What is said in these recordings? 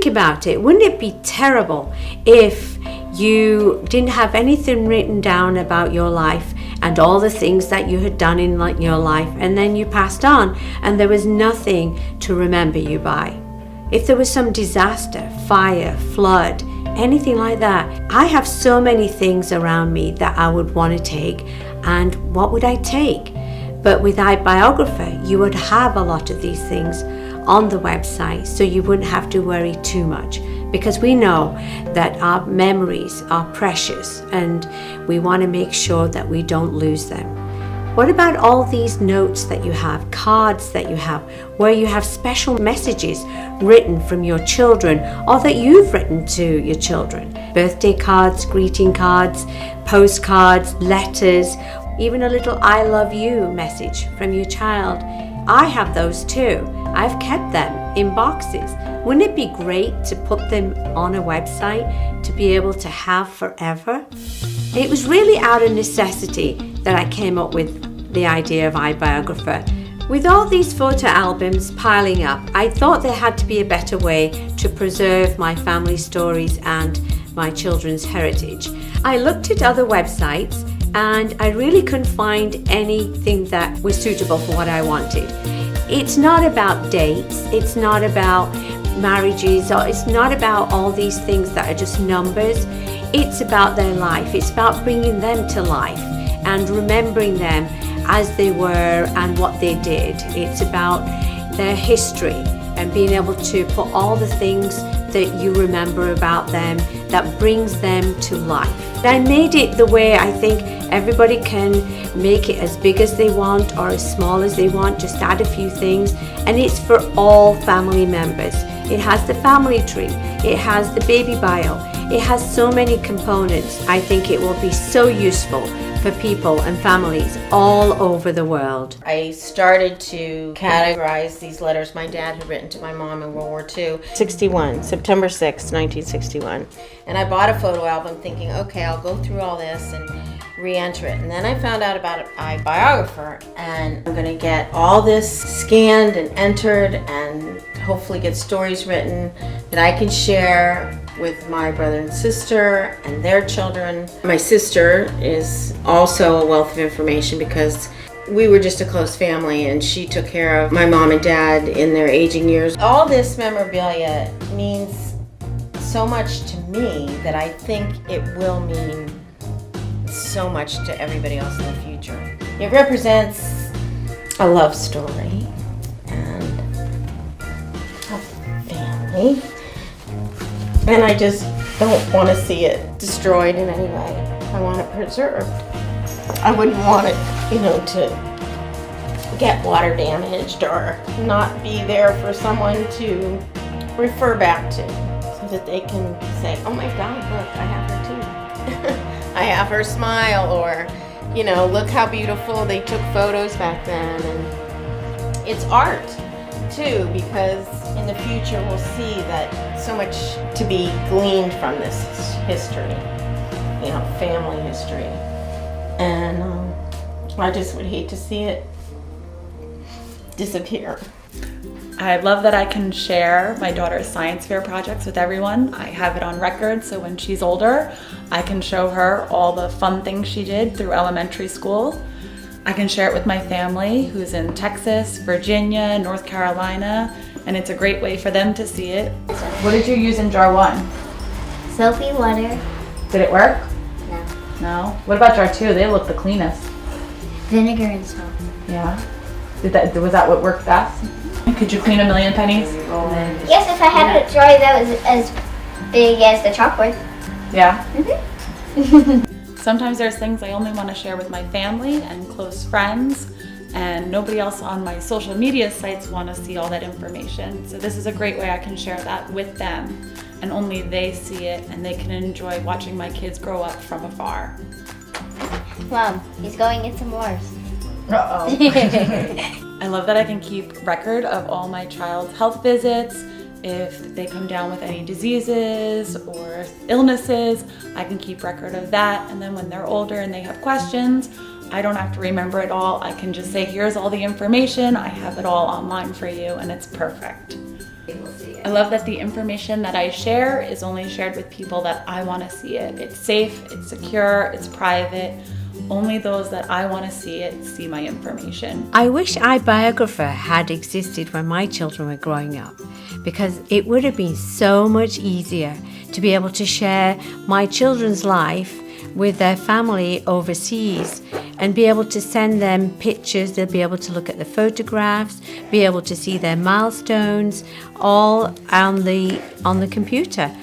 think about it, wouldn't it be terrible if you didn't have anything written down about your life and all the things that you had done in your life, and then you passed on and there was nothing to remember you by? If there was some disaster, fire, flood, anything like that, I have so many things around me that I would want to take, and what would I take? But with Ibiographer, you would have a lot of these things on the website, so you wouldn't have to worry too much, because we know that our memories are precious and we want to make sure that we don't lose them. What about all these notes that you have, cards that you have, where you have special messages written from your children or that you've written to your children? Birthday cards, greeting cards, postcards, letters, even a little I love you message from your child. I have those too. I've kept them in boxes. Wouldn't it be great to put them on a website to be able to have forever? It was really out of necessity that I came up with the idea of Ibiographer. With all these photo albums piling up, I thought there had to be a better way to preserve my family stories and my children's heritage. I looked at other websites and I really couldn't find anything that was suitable for what I wanted. It's not about dates, it's not about marriages, or it's not about all these things that are just numbers. It's about their life. It's about bringing them to life and remembering them as they were and what they did. It's about their history and being able to put all the things that you remember about them that brings them to life. I made it the way I think everybody can make it, as big as they want or as small as they want, just add a few things, and it's for all family members. It has the family tree, it has the baby bio, it has so many components. I think it will be so useful for people and families all over the world. I started to categorize these letters my dad had written to my mom in World War II. September 6, 1961. And I bought a photo album thinking, okay, I'll go through all this and re-enter it. And then I found out about Ibiographer, and I'm going to get all this scanned and entered and hopefully get stories written that I can share with my brother and sister and their children. My sister is also a wealth of information because we were just a close family and she took care of my mom and dad in their aging years. All this memorabilia means so much to me that I think it will mean so much to everybody else in the future. It represents a love story and a family. And I just don't want to see it destroyed in any way. I want it preserved. I wouldn't want it, to get water damaged or not be there for someone to refer back to so that they can say, oh my God, look, I have her too. I have her smile, or, look how beautiful they took photos back then. And it's art too, because in the future we'll see that so much to be gleaned from this history, family history. And I just would hate to see it disappear. I love that I can share my daughter's science fair projects with everyone. I have it on record, so when she's older, I can show her all the fun things she did through elementary school. I can share it with my family who's in Texas, Virginia, North Carolina, and it's a great way for them to see it. What did you use in jar 1? Soapy water. Did it work? No. No? What about jar 2? They look the cleanest. Vinegar and salt. Yeah. Was that what worked best? Could you clean a million pennies? Yes, if I had a jar that was as big as the chalkboard. Yeah? Mm-hmm. Sometimes there's things I only want to share with my family and close friends, and nobody else on my social media sites want to see all that information. So this is a great way I can share that with them, and only they see it, and they can enjoy watching my kids grow up from afar. Mom, he's going into s'mores. Uh-oh. I love that I can keep record of all my child's health visits. If they come down with any diseases or illnesses, I can keep record of that. And then when they're older and they have questions, I don't have to remember it all. I can just say, here's all the information. I have it all online for you, and it's perfect. I love that the information that I share is only shared with people that I want to see it. It's safe, it's secure, it's private. Only those that I want to see it see my information. I wish Ibiographer had existed when my children were growing up, because it would have been so much easier to be able to share my children's life with their family overseas and be able to send them pictures. They'll be able to look at the photographs, be able to see their milestones, all on the computer.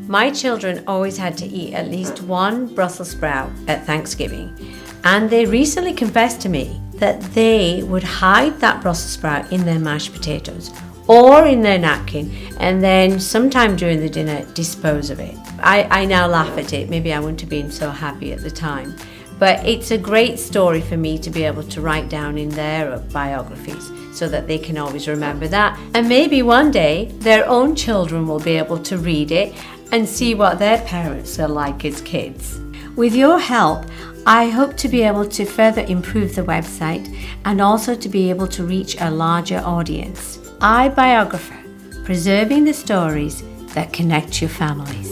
My children always had to eat at least one Brussels sprout at Thanksgiving, and they recently confessed to me that they would hide that Brussels sprout in their mashed potatoes or in their napkin, and then sometime during the dinner dispose of it. I now laugh at it. Maybe I wouldn't have been so happy at the time, but it's a great story for me to be able to write down in their biographies so that they can always remember that, and maybe one day their own children will be able to read it and see what their parents are like as kids. With your help, I hope to be able to further improve the website and also to be able to reach a larger audience. Ibiographer, preserving the stories that connect your families.